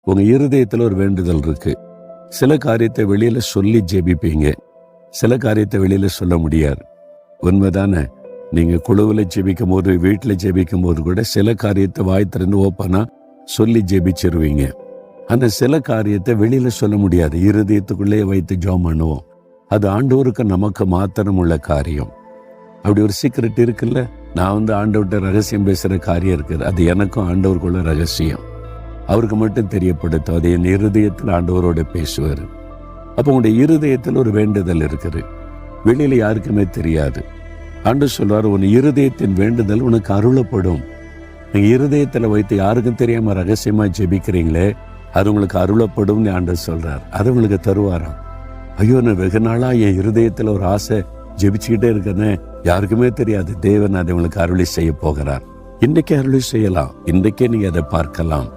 உங்க இருதயத்துல ஒரு வேண்டுதல் இருக்கு. சில காரியத்தை வெளியில சொல்லி ஜெபிப்பீங்க, சில காரியத்தை வெளியில சொல்ல முடியாது. உண்மைதானே? நீங்க குழுவுல ஜெபிக்கும் போது, வீட்டுல ஜெபிக்கும் போது கூட சில காரியத்தை வாய் திறந்து ஓப்பனா சொல்லி ஜெபிச்சிருவீங்க. அந்த சில காரியத்தை வெளியில சொல்ல முடியாது, இருதயத்துக்குள்ளே வைத்து ஜெபம் பண்ணுவோம். அது ஆண்டவருக்கு நமக்கு மாத்திரம் உள்ள காரியம். அப்படி ஒரு சீக்ரெட் இருக்குல்ல, நான் ஆண்டவர்கிட்ட ரகசியம் பேசுற காரியம் இருக்குது, அது எனக்கும் ஆண்டவருக்குள்ள ரகசியம். அவருக்கு மட்டும் தெரியப்படுத்தும். அது என் இருதயத்தில் ஆண்டவரோட பேசுவார். அப்போ உங்களுடைய இருதயத்தில் ஒரு வேண்டுதல் இருக்குது, வெளியில யாருக்குமே தெரியாது. ஆண்டவர் சொல்வார், உன் இருதயத்தின் வேண்டுதல் உனக்கு அருளப்படும். நீங்க இருதயத்துல வைத்து யாருக்கும் தெரியாம ரகசியமா ஜெபிக்கிறீங்களே, அது உங்களுக்கு அருளப்படும் ஆண்டவர் சொல்றார். அது உங்களுக்கு தருவாராம். ஐயோ, நான் வெகு நாளா என் இருதயத்துல ஒரு ஆசை ஜெபிச்சுக்கிட்டே இருக்கேன்னு, யாருக்குமே தெரியாது. தேவன் அதை உங்களுக்கு அருளி செய்ய போகிறார். இன்றைக்கே அருளி செய்யலாம், இன்றைக்கே நீங்க அதை பார்க்கலாம்.